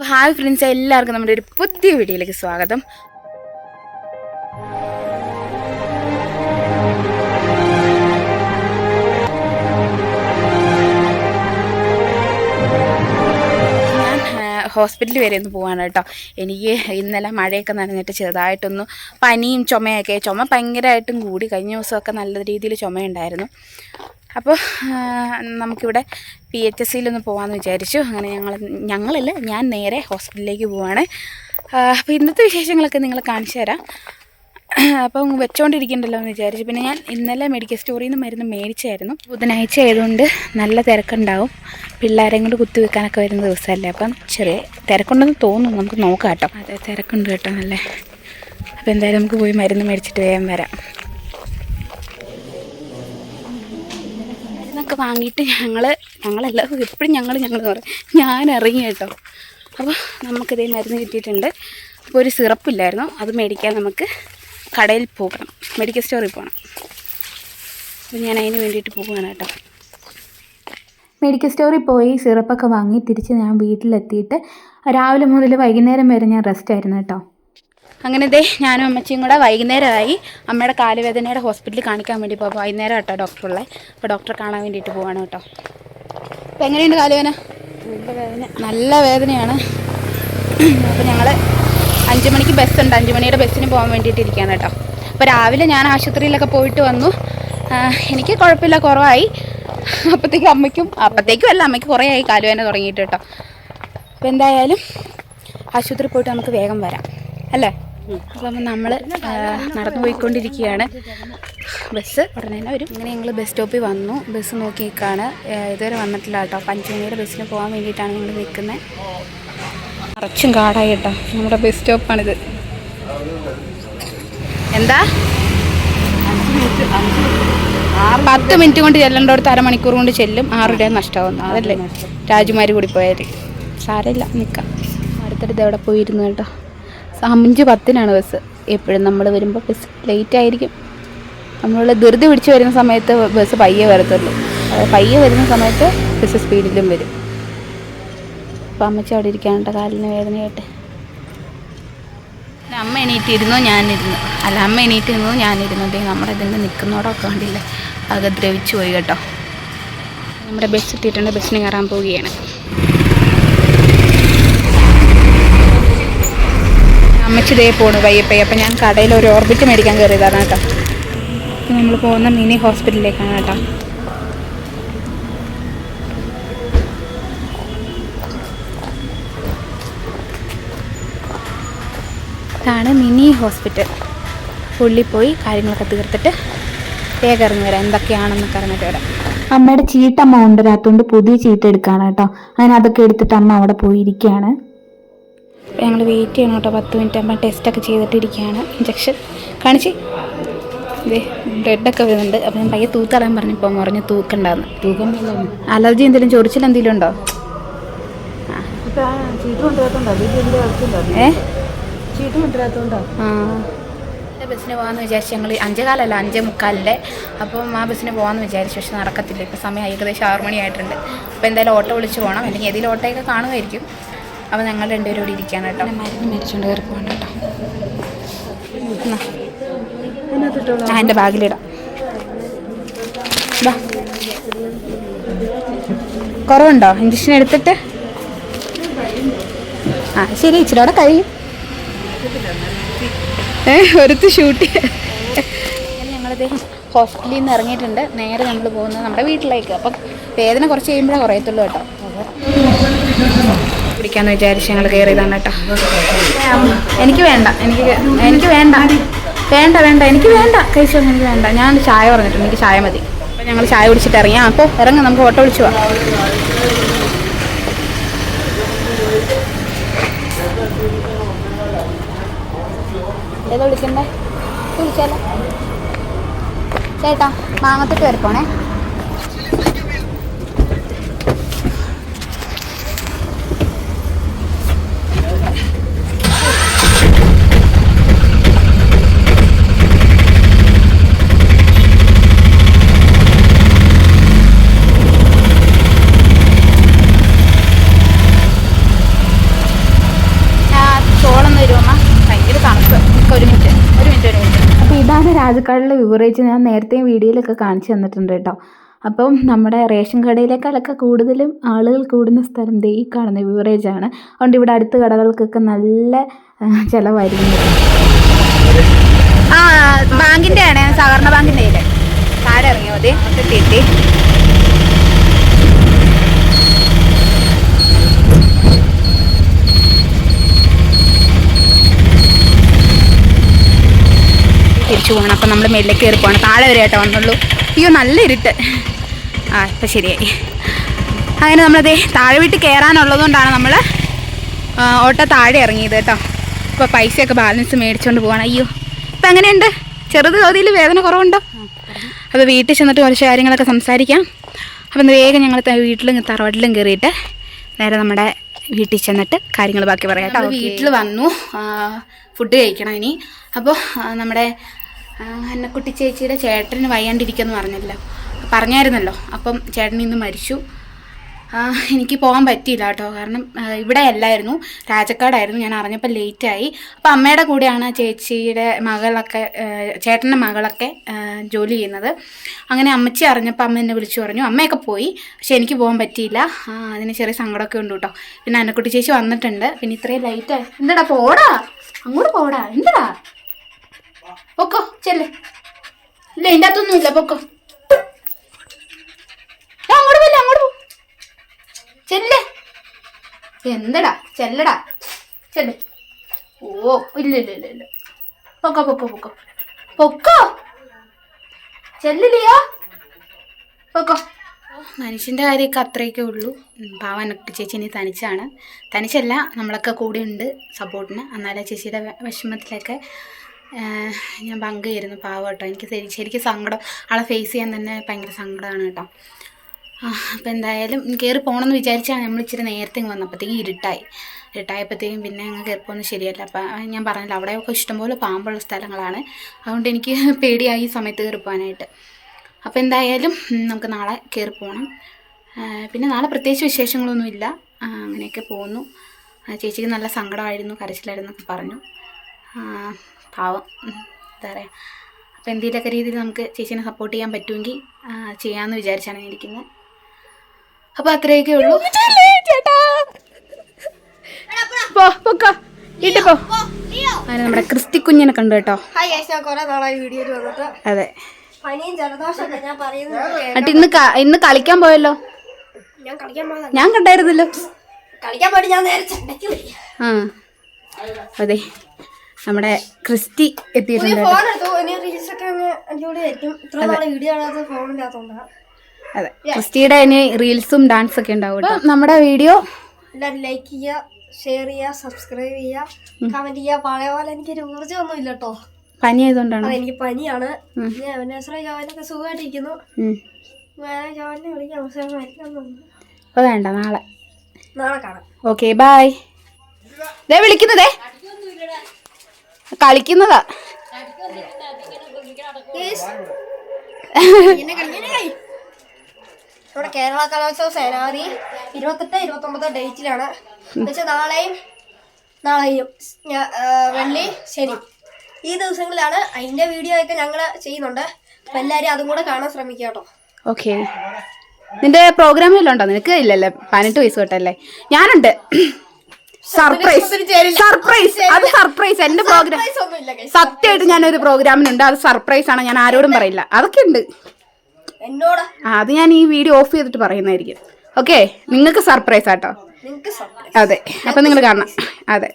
Hi friends, എല്ലാവർക്കും നമ്മുടെ ഒരു പുതിയ വീഡിയോയിലേക്ക് സ്വാഗതം. ഞാൻ ഹോസ്പിറ്റലിൽ വരെ ഒന്ന് പോവാണ് കേട്ടോ. എനിക്ക് ഇന്നലെ മഴയൊക്കെ നനഞ്ഞിട്ട് ചെറുതായിട്ടൊന്ന് പനിയും ചുമയൊക്കെ, ചുമ ഭയങ്കരമായിട്ടും കൂടി. കഴിഞ്ഞ ദിവസമൊക്കെ നല്ല രീതിയിൽ ചുമയുണ്ടായിരുന്നു. അപ്പോൾ നമുക്കിവിടെ PHSയിലൊന്ന് പോകാമെന്ന് വിചാരിച്ചു. അങ്ങനെ ഞങ്ങളല്ല, ഞാൻ നേരെ ഹോസ്പിറ്റലിലേക്ക് പോവാണ്. അപ്പോൾ ഇന്നത്തെ വിശേഷങ്ങളൊക്കെ നിങ്ങളെ കാണിച്ചു തരാം. അപ്പം വെച്ചുകൊണ്ടിരിക്കണ്ടല്ലോ എന്ന് വിചാരിച്ചു. പിന്നെ ഞാൻ ഇന്നലെ മെഡിക്കൽ സ്റ്റോറിൽ നിന്ന് മരുന്ന് മേടിച്ചായിരുന്നു. ബുധനാഴ്ച ആയതുകൊണ്ട് നല്ല തിരക്കുണ്ടാവും. പിള്ളേരെയും കൊണ്ട് കുത്തിവെക്കാനൊക്കെ വരുന്ന ദിവസമല്ലേ, അപ്പം ചെറിയ തിരക്കുണ്ടെന്ന് തോന്നുന്നു. നമുക്ക് നോക്കാം കേട്ടോ. അതെ, തിരക്കുണ്ട് കേട്ടോ നല്ല. അപ്പോൾ എന്തായാലും നമുക്ക് പോയി മരുന്ന് മേടിച്ചിട്ട് വേഗം വരാം. മരുന്നൊക്കെ വാങ്ങിയിട്ട് ഞങ്ങളല്ല, എപ്പോഴും ഞങ്ങൾ പറയും, ഞാൻ ഇറങ്ങി കേട്ടോ. അപ്പോൾ നമുക്കിതേ മരുന്ന് കിട്ടിയിട്ടുണ്ട്. അപ്പോൾ ഒരു സിറപ്പില്ലായിരുന്നു, അത് മേടിക്കാൻ നമുക്ക് കടയിൽ പോകണം, മെഡിക്കൽ സ്റ്റോറിൽ പോകണം. അപ്പോൾ ഞാൻ അതിന് വേണ്ടിയിട്ട് പോകുകയാണ് കേട്ടോ. മെഡിക്കൽ സ്റ്റോറിൽ പോയി സിറപ്പൊക്കെ വാങ്ങി തിരിച്ച് ഞാൻ വീട്ടിലെത്തിയിട്ട് രാവിലെ മുതൽ വൈകുന്നേരം വരെ ഞാൻ റെസ്റ്റ് ആയിരുന്നു കേട്ടോ. അങ്ങനെ ദേ ഞാനും അമ്മച്ചിയും കൂടെ വൈകുന്നേരമായി അമ്മയുടെ കാലുവേദനയുടെ ഹോസ്പിറ്റലിൽ കാണിക്കാൻ വേണ്ടി പോകും. വൈകുന്നേരം കേട്ടോ ഡോക്ടറുള്ള. അപ്പോൾ ഡോക്ടറെ കാണാൻ വേണ്ടിയിട്ട് പോവാണ് കേട്ടോ. അപ്പോൾ എങ്ങനെയുണ്ട് കാലുവേദന? നല്ല വേദനയാണ്. അപ്പോൾ ഞങ്ങൾ 5 മണിക്ക് ബസ്സുണ്ട്, 5 മണിയുടെ ബസ്സിന് പോകാൻ വേണ്ടിയിട്ടിരിക്കുകയാണ് കേട്ടോ. അപ്പോൾ രാവിലെ ഞാൻ ആശുപത്രിയിലൊക്കെ പോയിട്ട് വന്നു. എനിക്ക് കുഴപ്പമില്ല, കുറവായി. അപ്പോഴത്തേക്കും അമ്മയ്ക്ക് കുറേ ആയി കാലുവേദന തുടങ്ങിയിട്ട് കേട്ടോ. അപ്പോൾ എന്തായാലും ആശുപത്രിയിൽ പോയിട്ട് നമുക്ക് വേഗം വരാം അല്ലേ. അപ്പം നമ്മൾ നടന്നു പോയിക്കൊണ്ടിരിക്കുകയാണ്. ബസ് ഉടനെ തന്നെ വരും. ഇങ്ങനെ ഞങ്ങൾ ബസ് സ്റ്റോപ്പിൽ വന്നു. ബസ് നോക്കി നിൽക്കുകയാണ്. ഇതുവരെ വന്നിട്ടില്ല കേട്ടോ. 5 മണിയുടെ ബസ്സിന് പോകാൻ വേണ്ടിയിട്ടാണ് ഞങ്ങൾ നിൽക്കുന്നത്. നിറച്ചും കാടായി കേട്ടോ. നമ്മുടെ ബസ് സ്റ്റോപ്പാണിത്. എന്താ 10 മിനിറ്റ് കൊണ്ട് ചെല്ലേണ്ടടുത്ത് അരമണിക്കൂർ കൊണ്ട് ചെല്ലും. 6 രൂപ നഷ്ടമാവുന്നു. അതല്ലേ രാജുമാർ കൂടി പോയാൽ. സാരമില്ല, നിൽക്കാം. അടുത്തടുത്ത് എവിടെ പോയിരുന്നു കേട്ടോ. 5:10 ബസ്. എപ്പോഴും നമ്മൾ വരുമ്പോൾ ബസ് ലേറ്റ് ആയിരിക്കും. നമ്മൾ ധൃതി പിടിച്ച് വരുന്ന സമയത്ത് ബസ് പയ്യെ വരത്തുള്ളൂ. പയ്യെ വരുന്ന സമയത്ത് ബസ് സ്പീഡിലും വരും. അപ്പം അമ്മച്ചി അവിടെ ഇരിക്കാനുണ്ട്, കാലിന് വേദനയായിട്ട്. അമ്മ എണീറ്റിരുന്നു, ഞാനിരുന്നു. അല്ല, അമ്മ എണീറ്റിരുന്നു, ഞാനിരുന്നു. നമ്മുടെ ഇതിൻ്റെ നിൽക്കുന്നതോടൊക്കെ കണ്ടില്ല, അത് ദ്രവിച്ചു പോയി കേട്ടോ. നമ്മുടെ ബസ് എത്തിയിട്ടുണ്ട്. ബസ്സിന് കയറാൻ പോവുകയാണ്. അമ്മച്ചി ദേ പോണു പയ്യപ്പയ്യ. അപ്പം ഞാൻ കടയിൽ ഒരു ഓർബിറ്റ് മേടിക്കാൻ കയറിയതാണ് കേട്ടോ. അപ്പം നമ്മൾ പോകുന്ന മിനി ഹോസ്പിറ്റലിലേക്കാണ് കേട്ടോ. ഇതാണ് മിനി ഹോസ്പിറ്റൽ. ഉള്ളിൽ പോയി കാര്യങ്ങളൊക്കെ തീർത്തിട്ട് വേഗം ഇറങ്ങി വരാം. എന്തൊക്കെയാണെന്നൊക്കെ അറിഞ്ഞിട്ട് വരാം. അമ്മയുടെ ചീട്ടമ്മ കൊണ്ടുവരാത്തതുകൊണ്ട് പുതിയ ചീട്ട് എടുക്കുകയാണ് കേട്ടോ. അങ്ങനെ അതൊക്കെ എടുത്തിട്ട് അമ്മ അവിടെ പോയിരിക്കുകയാണ്. ഞങ്ങൾ വെയിറ്റ് ചെയ്യണം കേട്ടോ. 10 മിനിറ്റ് ആകുമ്പോൾ ടെസ്റ്റൊക്കെ ചെയ്തിട്ടിരിക്കുകയാണ്. ഇഞ്ചക്ഷൻ കാണിച്ച് ഇതേ ബ്ലഡൊക്കെ വരുന്നുണ്ട്. അപ്പോൾ ഞാൻ പയ്യെ തൂത്തളയാൻ പറഞ്ഞപ്പോൾ പറഞ്ഞ് തൂക്കണ്ടാന്ന്. അലർജി എന്തെങ്കിലും ചൊറിച്ചിൽ എന്തെങ്കിലും ഉണ്ടോ? ബസ്സിന് പോകാമെന്ന് വിചാരിച്ചു. ഞങ്ങൾ 5:15 അല്ല 5:45. അപ്പം ആ ബസ്സിന് പോകാമെന്ന് വിചാരിച്ചു. പക്ഷെ നടക്കത്തില്ല. ഇപ്പോൾ സമയം ഏകദേശം 6 മണിയായിട്ടുണ്ട്. അപ്പോൾ എന്തായാലും ഓട്ടോ വിളിച്ച് പോകണം, അല്ലെങ്കിൽ ഏതെങ്കിലും ഓട്ടോയൊക്കെ കാണുമായിരിക്കും. അപ്പോൾ ഞങ്ങൾ രണ്ടുപേരും കൂടി ഇരിക്കുകയാണ് കേട്ടോ. മരുന്ന് മേടിച്ചുകൊണ്ട് കയറി പോകണം കേട്ടോ. എൻ്റെ ബാഗിലിടാം. കുറവുണ്ടോ ഇഞ്ചക്ഷൻ എടുത്തിട്ട്? ശരി, ഇച്ചിരി കൂടെ കഴിയും. ഒരുത്ത് ഷൂട്ട് ഞങ്ങളിത് ഹോസ്പിറ്റലിൽ നിന്ന് ഇറങ്ങിയിട്ടുണ്ട്. നേരെ നമ്മൾ പോകുന്നത് നമ്മുടെ വീട്ടിലേക്ക്. അപ്പം വേദന കുറച്ച് കഴിയുമ്പോഴേ കുറയത്തുള്ളൂ കേട്ടോ. പിടിക്കാമെന്ന് വിചാരിച്ച് ഞങ്ങൾ കയറിയതാണ് കേട്ടോ. എനിക്ക് വേണ്ട കഴിച്ചോ. എനിക്ക് വേണ്ട. ഞാൻ ചായ പറഞ്ഞിട്ടുണ്ട്, എനിക്ക് ചായ മതി. അപ്പം ഞങ്ങൾ ചായ കുടിച്ചിട്ട് ഇറങ്ങിയാൽ. അപ്പോൾ ഇറങ്ങാം, നമുക്ക് ഓട്ടോ വിളിച്ചു പോവാം. ഏതാ വിളിക്കണ്ടേ? വിളിച്ചാലോ ചേട്ടാ. മാങ്ങത്തിട്ട് വരെ പോണേ. ഇതാണ് രാജക്കാടിലെ ബിവറേജ്. ഞാൻ നേരത്തെ വീഡിയോയിലൊക്കെ കാണിച്ചു തന്നിട്ടുണ്ട് കേട്ടോ. അപ്പം നമ്മുടെ റേഷൻ കടയിലേക്കാളൊക്കെ കൂടുതലും ആളുകൾ കൂടുന്ന സ്ഥലം ദേ ഈ കാണുന്ന ബിവറേജാണ്. അതുകൊണ്ട് ഇവിടെ അടുത്ത കടകൾക്കൊക്കെ നല്ല ചിലവായിരിക്കും. ആ ബാങ്കിൻ്റെ ആണ്, സഹകരണ ബാങ്കിൻ്റെ കയ്യിൽ താഴെ ഇറങ്ങിയോ മതി കിട്ടി. തിരിച്ചു പോകണം. അപ്പം നമ്മൾ മെല്ലെ കയറി പോകണം. താഴെ വരെ ആയിട്ട് വന്നുള്ളൂ. അയ്യോ നല്ല ഇരുട്ട്. ആ ഇപ്പം ശരിയായി. അങ്ങനെ നമ്മളതേ താഴെ വീട്ടിൽ കയറാനുള്ളതുകൊണ്ടാണ് നമ്മൾ ഓട്ടോ താഴെ ഇറങ്ങിയത് കേട്ടോ. ഇപ്പോൾ പൈസയൊക്കെ ബാലൻസ് മേടിച്ചുകൊണ്ട് പോകണം. അയ്യോ ഇപ്പം എങ്ങനെയുണ്ട്? ചെറുത് തോതിൽ വേദന കുറവുണ്ടോ? അപ്പോൾ വീട്ടിൽ ചെന്നിട്ട് കുറച്ച് കാര്യങ്ങളൊക്കെ സംസാരിക്കാം. അപ്പം വേഗം ഞങ്ങൾ വീട്ടിലും തറവാട്ടിലും കയറിയിട്ട് നേരെ നമ്മുടെ വീട്ടിൽ ചെന്നിട്ട് കാര്യങ്ങൾ ബാക്കി പറയാം കേട്ടോ. വീട്ടിൽ വന്നു, ഫുഡ് കഴിക്കണം ഇനി. അപ്പോൾ നമ്മുടെ അന്നക്കുട്ടി ചേച്ചിയുടെ ചേട്ടന് വയ്യാണ്ടിരിക്കുമെന്ന് പറഞ്ഞായിരുന്നല്ലോ. അപ്പം ചേട്ടൻ ഇന്ന് മരിച്ചു. എനിക്ക് പോകാൻ പറ്റിയില്ല കേട്ടോ. കാരണം ഇവിടെ അല്ലായിരുന്നു, രാജക്കാടായിരുന്നു. ഞാൻ അറിഞ്ഞപ്പോൾ ലേറ്റായി. അപ്പോൾ അമ്മയുടെ കൂടെയാണ് ചേച്ചിയുടെ മകളൊക്കെ, ചേട്ടൻ്റെ മകളൊക്കെ ജോലി ചെയ്യുന്നത്. അങ്ങനെ അമ്മച്ചി അറിഞ്ഞപ്പോൾ അമ്മ എന്നെ വിളിച്ചു പറഞ്ഞു. അമ്മയൊക്കെ പോയി, പക്ഷെ എനിക്ക് പോകാൻ പറ്റിയില്ല. അതിന് ചെറിയ സങ്കടമൊക്കെ ഉണ്ട് കേട്ടോ. പിന്നെ അന്നക്കുട്ടി ചേച്ചി വന്നിട്ടുണ്ട്. പിന്നെ ഇത്രയും ലേറ്റായി. എന്താടാ പോടാ, അങ്ങോട്ട് പോടാ. എന്താടാ പൊക്കോ, ചെല്ലേ. ഇല്ല ഇതിൻ്റെ അകത്തൊന്നും ഇല്ല, പൊക്കോ. അങ്ങോട്ട് പോയില്ല, അങ്ങോട്ട് പോ, ചെല്ലേ. എന്തടാ ചെല്ലടാ, ചെല്ലേ. ഓ ഇല്ല ഇല്ല ഇല്ല ഇല്ല, പൊക്കോ പൊക്കോ പൊക്കോ പൊക്കോ, ചെല്ലില്ലയോ, പൊക്കോ. മനുഷ്യൻ്റെ കാര്യമൊക്കെ അത്രയൊക്കെ ഉള്ളൂ. പാവനൊക്കെ ചേച്ചി ഇനി തനിച്ചല്ല, നമ്മളൊക്കെ കൂടെ ഉണ്ട് സപ്പോർട്ടിന്. എന്നാലും ചേച്ചിയുടെ വിഷമത്തിലൊക്കെ ഞാൻ പങ്കുചേരുന്നു. പാവം കേട്ടോ. എനിക്ക് ശരിക്കും സങ്കടം, ആളെ ഫേസ് ചെയ്യാൻ തന്നെ ഭയങ്കര സങ്കടമാണ് കേട്ടോ. അപ്പോൾ എന്തായാലും കയറി പോകണമെന്ന് വിചാരിച്ചാണ് നമ്മൾ ഇച്ചിരി നേരത്തെ വന്നപ്പോഴത്തേക്കും ഇരുട്ടായപ്പോഴത്തേക്കും പിന്നെ അങ്ങ് കയറിപ്പോകുന്നത് ശരിയല്ല. അപ്പം ഞാൻ പറഞ്ഞില്ല, അവിടെയൊക്കെ ഇഷ്ടംപോലെ പാമ്പുള്ള സ്ഥലങ്ങളാണ്. അതുകൊണ്ട് എനിക്ക് പേടിയായി ഈ സമയത്ത് കയറി പോകാനായിട്ട്. അപ്പോൾ എന്തായാലും നമുക്ക് നാളെ കയറി പോകണം. പിന്നെ നാളെ പ്രത്യേകിച്ച് വിശേഷങ്ങളൊന്നുമില്ല, അങ്ങനെയൊക്കെ പോകുന്നു. ചേച്ചിക്ക് നല്ല സങ്കടമായിരുന്നു, കരച്ചിലായിരുന്നു എന്നൊക്കെ പറഞ്ഞു. പാവം, എന്താ പറയുക. അപ്പോൾ എന്തെങ്കിലുമൊക്കെ രീതിയിൽ നമുക്ക് ചേച്ചീനെ സപ്പോർട്ട് ചെയ്യാൻ പറ്റുമെങ്കിൽ ചെയ്യാമെന്ന് വിചാരിച്ചാണ് ഇരിക്കുന്നത്. അപ്പോൾ അത്രയൊക്കെ ഉള്ളൂ. അങ്ങനെ നമ്മുടെ ക്രിസ്റ്റി കുഞ്ഞിനെ കണ്ടു കേട്ടോ. അതെ, എന്നിട്ട് ഇന്ന് കളിക്കാൻ പോയല്ലോ. ഞാൻ കണ്ടായിരുന്നല്ലോ. ആ അതെ, നമ്മുടെ ക്രിസ്റ്റി എത്തിയിട്ടുണ്ട്. അതെ, ക്രിസ്റ്റിയുടെ ഇനി റീൽസും ഡാൻസ് ഒക്കെ ഉണ്ടാവും കേട്ടോ. നമ്മുടെ വീഡിയോ എല്ലാവരും ലൈക്ക് ചെയ്യുക, ഷെയർ ചെയ്യുക, സബ്സ്ക്രൈബ് ചെയ്യുക, കമന്റ് ചെയ്യുക. പഴയ പോലെ എനിക്കൊരു ഊർജ്ജമൊന്നും ഇല്ല കേട്ടോ. പനി ആയതുകൊണ്ടാണ്. എനിക്ക് പനിയാണ്. ജോലൊക്കെ സുഖമായിട്ടിരിക്കുന്നു. ജോലിനെ വിളിക്കാൻ അവസരം വരില്ലെന്നുണ്ട്. അപ്പോൾ വേണ്ട, നാളെ കാണാം. Okay bye. ദേ വിളിക്കുന്നതേ, കളിക്കുന്നതാ. ഇവിടെ കേരള കലോത്സവ സേനാപതി 28, 29 ഡേറ്റിലാണ്. എന്നുവെച്ചാൽ നാളെയും വെള്ളി, ശനി ഈ ദിവസങ്ങളിലാണ്. അതിന്റെ വീഡിയോ ഒക്കെ ഞങ്ങൾ ചെയ്യുന്നുണ്ട്. അപ്പൊ എല്ലാരും അതും കൂടെ കാണാൻ ശ്രമിക്കുക കേട്ടോ. ഓക്കെ, നിന്റെ പ്രോഗ്രാം വല്ലതും ഉണ്ടോ? നിനക്ക് ഇല്ലല്ലേ, 18 വയസ്സ് തൊട്ടല്ലേ. ഞാനുണ്ട്. സർപ്രൈസ്, അത് സർപ്രൈസ്. എന്റെ പ്രോഗ്രാം സത്യമായിട്ട് ഞാനൊരു പ്രോഗ്രാമിനുണ്ട്. അത് സർപ്രൈസ് ആണ്, ഞാൻ ആരോടും പറയില്ല. അതൊക്കെ ഉണ്ട് എന്നോട്. അത് ഞാൻ ഈ വീഡിയോ ഓഫ് ചെയ്തിട്ട് പറയുന്നതായിരിക്കും. ഓക്കെ, നിങ്ങൾക്ക് സർപ്രൈസ് ആട്ടോ. അതെ, അപ്പൊ നിങ്ങൾ കാണണം. അതെ.